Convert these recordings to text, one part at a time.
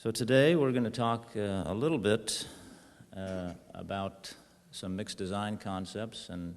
So today we're going to talk a little bit about some mixed design concepts, and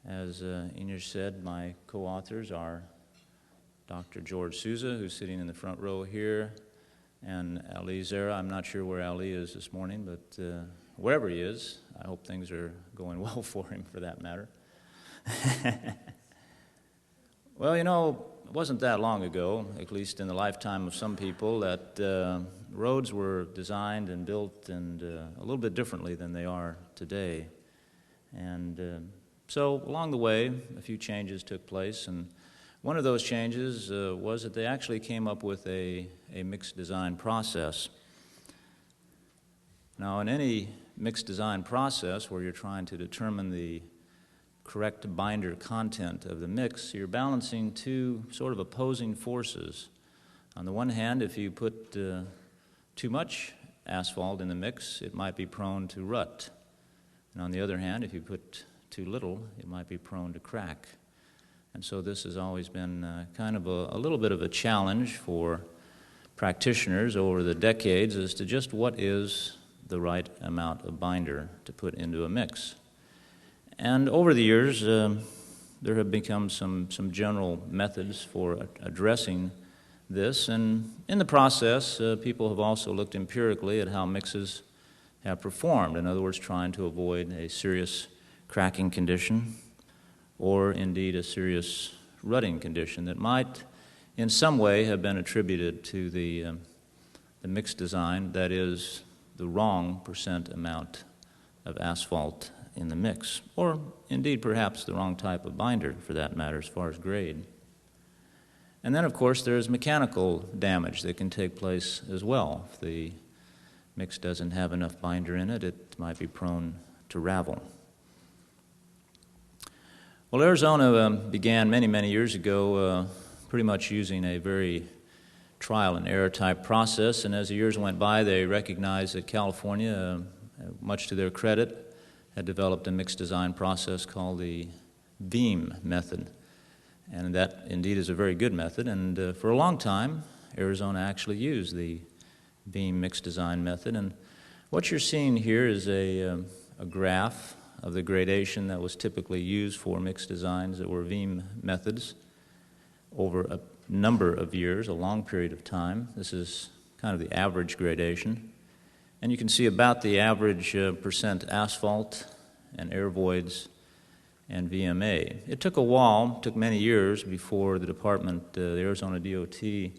as Inish said, my co-authors are Dr. George Souza, who's sitting in the front row here, and Ali Zara. I'm not sure where Ali is this morning, but wherever he is, I hope things are going well for him, for that matter. Well, you know, it wasn't that long ago, at least in the lifetime of some people, that roads were designed and built and a little bit differently than they are today. And so along the way, a few changes took place, and one of those changes was that they actually came up with a mixed design process. Now, in any mixed design process where you're trying to determine the correct binder content of the mix, you're balancing two sort of opposing forces. On the one hand, if you put too much asphalt in the mix, it might be prone to rut. And on the other hand, if you put too little, it might be prone to crack. And so this has always been kind of a little bit of a challenge for practitioners over the decades as to just what is the right amount of binder to put into a mix. And over the years, there have become some general methods for addressing this, and in the process, people have also looked empirically at how mixes have performed. In other words, trying to avoid a serious cracking condition or indeed a serious rutting condition that might in some way have been attributed to the mixed design, that is, the wrong percent amount of asphalt in the mix, or indeed perhaps the wrong type of binder for that matter as far as grade. And then of course there's mechanical damage that can take place as well. If the mix doesn't have enough binder in it, it might be prone to ravel. Well, Arizona began many years ago pretty much using a very trial and error type process, and as the years went by they recognized that California, much to their credit, had developed a mixed design process called the beam method. And that indeed is a very good method, and for a long time Arizona actually used the beam mixed design method. And what you're seeing here is a graph of the gradation that was typically used for mixed designs that were beam methods over a number of years, a long period of time. This is kind of the average gradation. And you can see about the average percent asphalt and air voids and VMA. It took a while, took many years before the department, the Arizona DOT,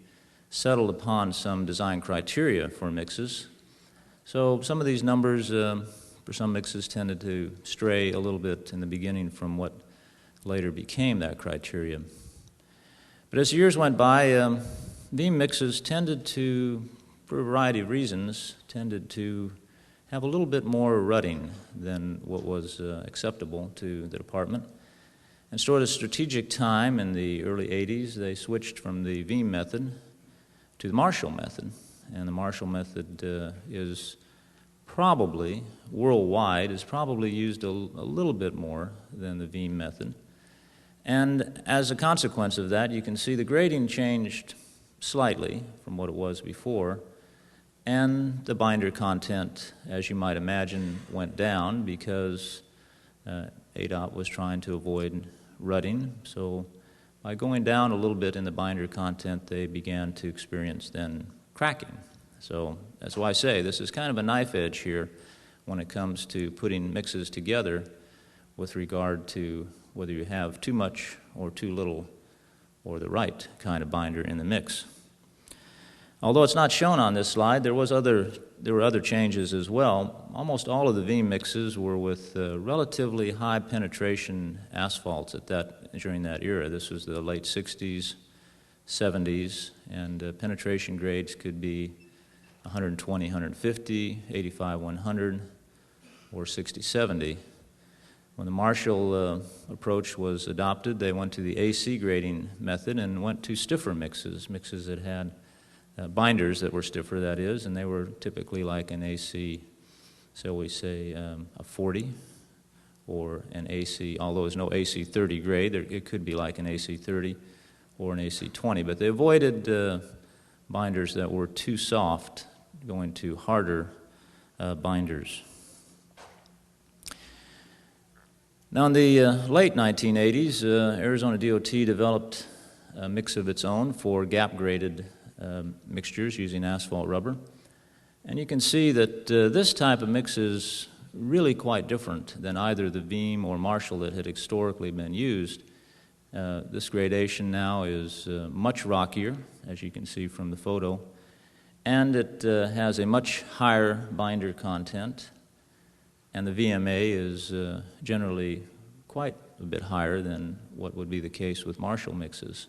settled upon some design criteria for mixes. So some of these numbers for some mixes tended to stray a little bit in the beginning from what later became that criteria. But as the years went by, beam mixes tended to, for a variety of reasons, tended to have a little bit more rutting than what was acceptable to the department. And so at a strategic time in the early 80s, they switched from the beam method to the Marshall method. And the Marshall method is probably, worldwide, is probably used a little bit more than the beam method. And as a consequence of that, you can see the grading changed slightly from what it was before, and the binder content, as you might imagine, went down because ADOT was trying to avoid rutting. So by going down a little bit in the binder content, they began to experience then cracking. So that's why I say this is kind of a knife edge here when it comes to putting mixes together with regard to whether you have too much or too little or the right kind of binder in the mix. Although it's not shown on this slide, there were other changes as well. Almost all of the beam mixes were with relatively high penetration asphalts during that era. This was the late 60s, 70s, and penetration grades could be 120, 150, 85, 100, or 60, 70. When the Marshall approach was adopted, they went to the AC grading method and went to stiffer mixes that had binders that were stiffer, that is, and they were typically like an AC, so we say a 40 or an AC, although there's no AC 30 grade, it could be like an AC 30 or an AC 20, but they avoided binders that were too soft going to harder binders. Now, in the late 1980s, Arizona DOT developed a mix of its own for gap-graded mixtures using asphalt rubber. And you can see that this type of mix is really quite different than either the Veeam or Marshall that had historically been used. This gradation now is much rockier, as you can see from the photo, and it has a much higher binder content, and the VMA is generally quite a bit higher than what would be the case with Marshall mixes.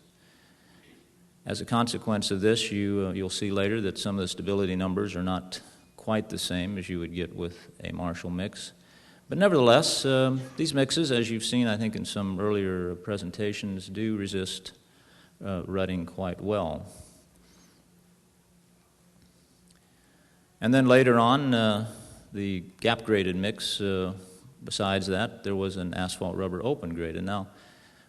As a consequence of this, you'll see later that some of the stability numbers are not quite the same as you would get with a Marshall mix. But nevertheless, these mixes, as you've seen, I think in some earlier presentations, do resist rutting quite well. And then later on, the gap-graded mix, besides that, there was an asphalt rubber open-graded. Now,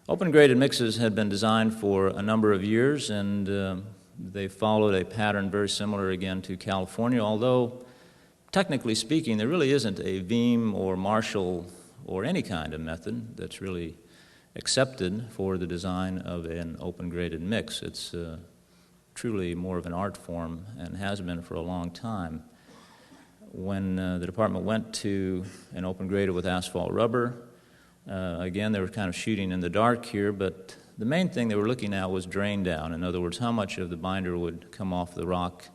open-graded mixes had been designed for a number of years, and they followed a pattern very similar again to California, although technically speaking, there really isn't a Veeam or Marshall or any kind of method that's really accepted for the design of an open-graded mix. It's truly more of an art form and has been for a long time. When the department went to an open-graded with asphalt rubber, again, they were kind of shooting in the dark here, but the main thing they were looking at was drain down. In other words, how much of the binder would come off the rock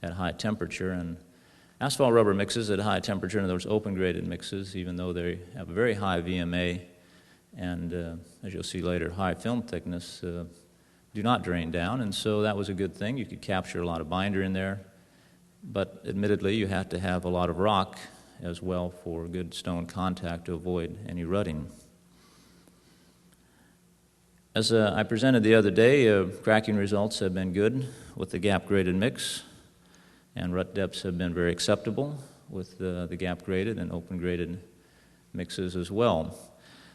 at high temperature. And asphalt rubber mixes at high temperature, in other words, open-graded mixes, even though they have a very high VMA and, as you'll see later, high film thickness, do not drain down, and so that was a good thing. You could capture a lot of binder in there, but admittedly, you have to have a lot of rock as well for good stone contact to avoid any rutting. As I presented the other day, cracking results have been good with the gap-graded mix, and rut depths have been very acceptable with the gap-graded and open-graded mixes as well.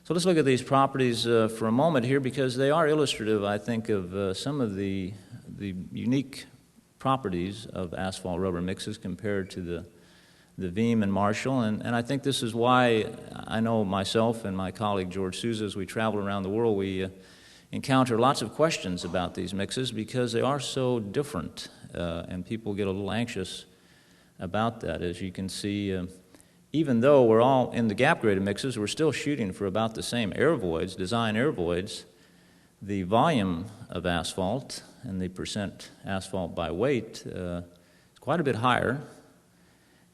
So let's look at these properties for a moment here, because they are illustrative, I think, of some of the unique properties of asphalt rubber mixes compared to the Veeam and Marshall. And I think this is why I know myself and my colleague George Souza, as we travel around the world, we encounter lots of questions about these mixes because they are so different, and people get a little anxious about that. As you can see, even though we're all in the gap-graded mixes, we're still shooting for about the same air voids, design air voids. The volume of asphalt and the percent asphalt by weight is quite a bit higher.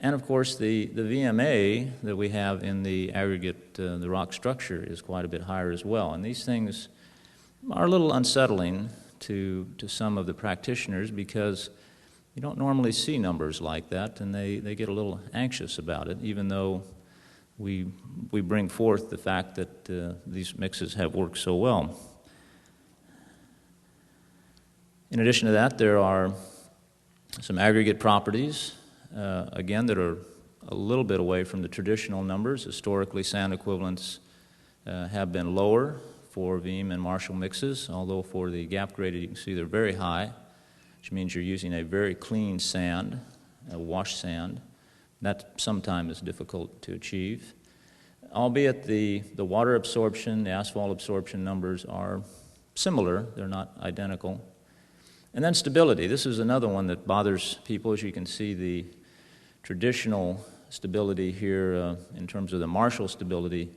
And of course, the VMA that we have in the aggregate, the rock structure, is quite a bit higher as well. And these things are a little unsettling to some of the practitioners because you don't normally see numbers like that, and they get a little anxious about it, even though we bring forth the fact that these mixes have worked so well. In addition to that, there are some aggregate properties, again, that are a little bit away from the traditional numbers. Historically, sand equivalents have been lower for Veeam and Marshall mixes, although for the gap-graded, you can see they're very high, which means you're using a very clean sand, a wash sand. That sometimes is difficult to achieve. Albeit the water absorption, the asphalt absorption numbers are similar, they're not identical. And then stability. This is another one that bothers people. As you can see, the traditional stability here in terms of the Marshall stability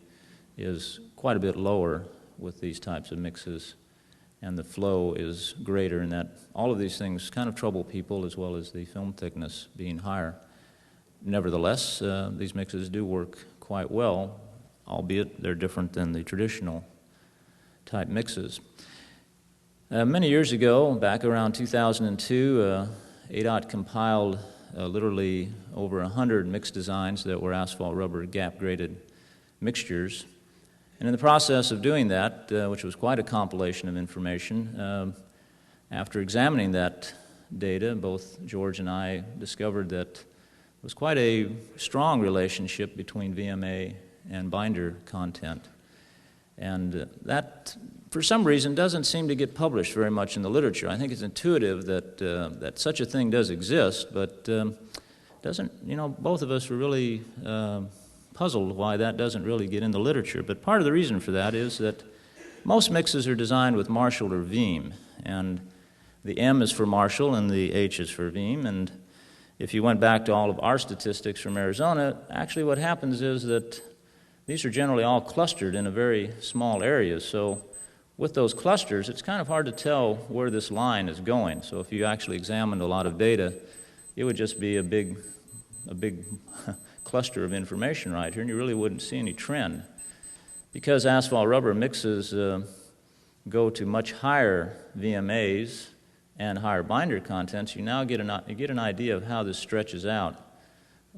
is quite a bit lower with these types of mixes, and the flow is greater, and that all of these things kind of trouble people, as well as the film thickness being higher. Nevertheless, these mixes do work quite well, albeit they're different than the traditional type mixes. Many years ago, back around 2002, ADOT compiled literally over 100 mix designs that were asphalt rubber gap-graded mixtures. And in the process of doing that, which was quite a compilation of information, after examining that data, both George and I discovered that there was quite a strong relationship between VMA and binder content. And that for some reason, doesn't seem to get published very much in the literature. I think it's intuitive that such a thing does exist, but doesn't, both of us were really puzzled why that doesn't really get in the literature. But part of the reason for that is that most mixes are designed with Marshall or Veeam, and the M is for Marshall and the H is for Veeam. And if you went back to all of our statistics from Arizona, actually what happens is that these are generally all clustered in a very small area. So with those clusters, it's kind of hard to tell where this line is going. So if you actually examined a lot of data, it would just be a big cluster of information right here, and you really wouldn't see any trend. Because asphalt rubber mixes go to much higher VMAs and higher binder contents, you now get an idea of how this stretches out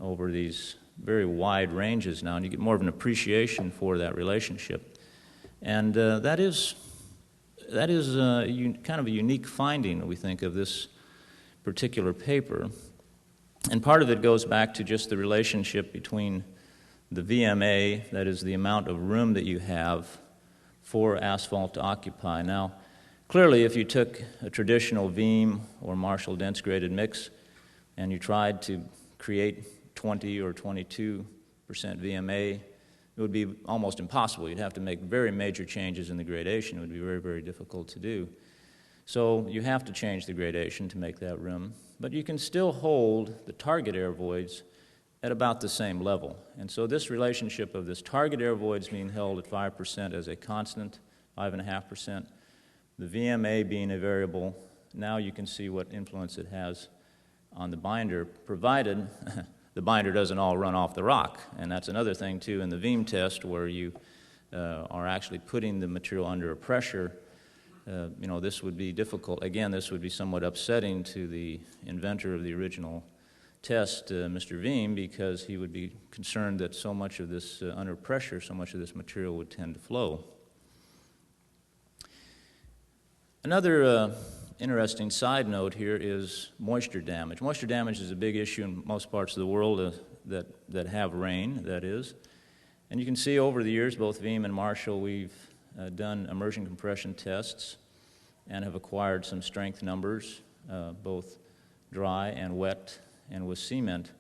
over these very wide ranges now, and you get more of an appreciation for that relationship. And that is kind of a unique finding, we think, of this particular paper. And part of it goes back to just the relationship between the VMA, that is the amount of room that you have for asphalt to occupy. Now, clearly, if you took a traditional Veeam or Marshall dense graded mix and you tried to create 20 or 22% VMA, it would be almost impossible. You'd have to make very major changes in the gradation. It would be very, very difficult to do. So you have to change the gradation to make that room. But you can still hold the target air voids at about the same level. And so this relationship of this target air voids being held at 5% as a constant, 5.5%, the VMA being a variable, now you can see what influence it has on the binder, provided the binder doesn't all run off the rock. And that's another thing, too, in the Veeam test where you are actually putting the material under a pressure. This would be difficult. Again, this would be somewhat upsetting to the inventor of the original test, Mr. Veeam, because he would be concerned that so much of this, under pressure, so much of this material would tend to flow. Another interesting side note here is moisture damage. Moisture damage is a big issue in most parts of the world that have rain, that is. And you can see over the years, both Veeam and Marshall, we've done immersion compression tests and have acquired some strength numbers, both dry and wet and with cement.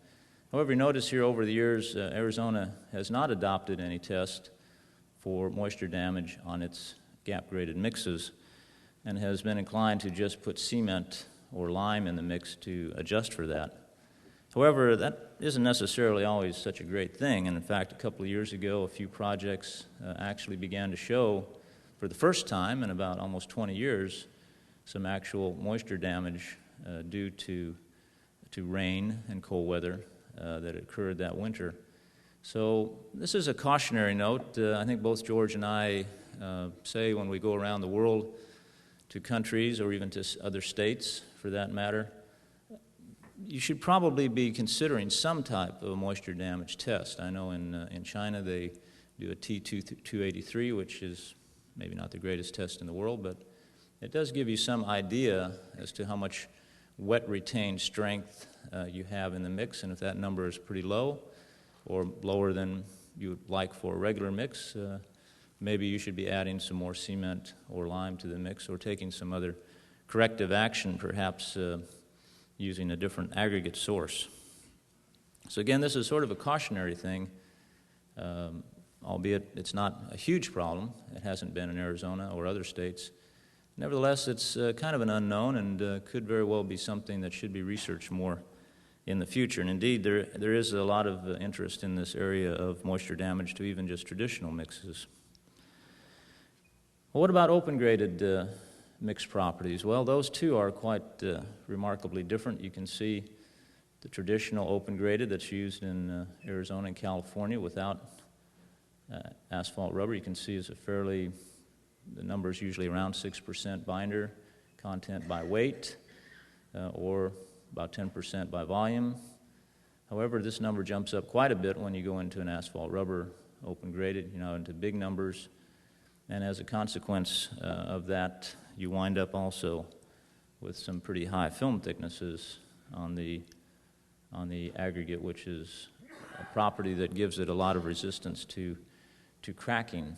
However, you notice here over the years, Arizona has not adopted any test for moisture damage on its gap-graded mixes and has been inclined to just put cement or lime in the mix to adjust for that. However, that isn't necessarily always such a great thing, and in fact, a couple of years ago, a few projects actually began to show, for the first time in about almost 20 years, some actual moisture damage due to rain and cold weather that occurred that winter. So this is a cautionary note. I think both George and I say when we go around the world to countries or even to other states, for that matter, you should probably be considering some type of a moisture damage test. I know in China they do a T283, which is maybe not the greatest test in the world, but it does give you some idea as to how much wet retained strength you have in the mix, and if that number is pretty low or lower than you would like for a regular mix, maybe you should be adding some more cement or lime to the mix or taking some other corrective action, perhaps using a different aggregate source. So again, this is sort of a cautionary thing, albeit it's not a huge problem. It hasn't been in Arizona or other states. Nevertheless, it's kind of an unknown and could very well be something that should be researched more in the future. And indeed, there is a lot of interest in this area of moisture damage to even just traditional mixes. Well, what about open-graded mixed properties? Well, those too are quite remarkably different. You can see the traditional open-graded that's used in Arizona and California without asphalt rubber. You can see is the number is usually around 6% binder content by weight or about 10% by volume. However, this number jumps up quite a bit when you go into an asphalt rubber open-graded, into big numbers. And as a consequence of that, you wind up also with some pretty high film thicknesses on the aggregate, which is a property that gives it a lot of resistance to cracking.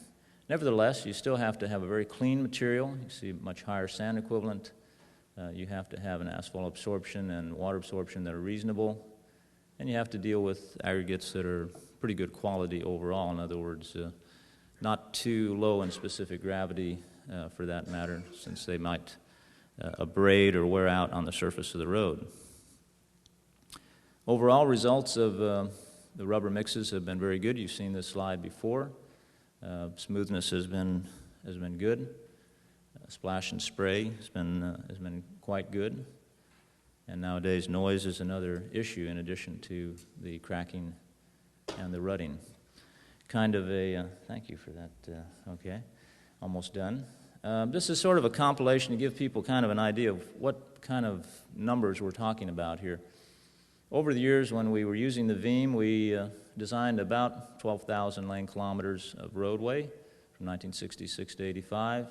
Nevertheless, you still have to have a very clean material. You see much higher sand equivalent. You have to have an asphalt absorption and water absorption that are reasonable. And you have to deal with aggregates that are pretty good quality overall. In other words, not too low in specific gravity for that matter, since they might abrade or wear out on the surface of the road. Overall results of the rubber mixes have been very good. You've seen this slide before. Smoothness has been good. Splash and spray has been quite good. And nowadays noise is another issue in addition to the cracking and the rutting. Kind of a, thank you for that, okay, almost done. This is sort of a compilation to give people kind of an idea of what kind of numbers we're talking about here. Over the years when we were using the VEAM, we designed about 12,000 lane kilometers of roadway from 1966 to 85.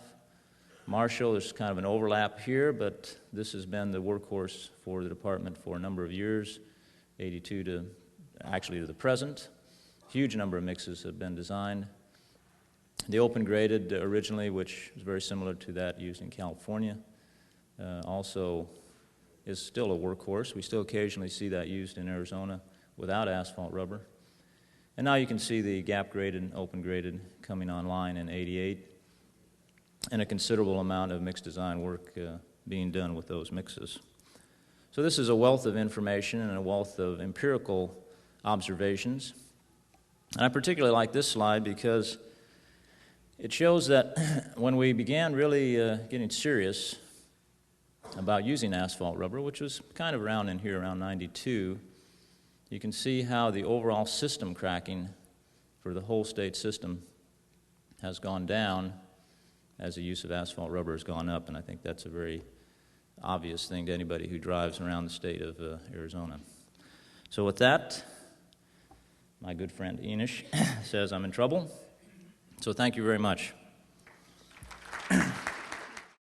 Marshall, there's kind of an overlap here, but this has been the workhorse for the department for a number of years, 82 to actually to the present. Huge number of mixes have been designed. The open graded originally, which is very similar to that used in California, also is still a workhorse. We still occasionally see that used in Arizona without asphalt rubber. And now you can see the gap graded and open graded coming online in 88, and a considerable amount of mix design work being done with those mixes. So this is a wealth of information and a wealth of empirical observations. And I particularly like this slide because it shows that when we began really getting serious about using asphalt rubber, which was kind of around in here, around 92, you can see how the overall system cracking for the whole state system has gone down as the use of asphalt rubber has gone up, and I think that's a very obvious thing to anybody who drives around the state of Arizona. So with that, my good friend Enish says I'm in trouble, so thank you very much.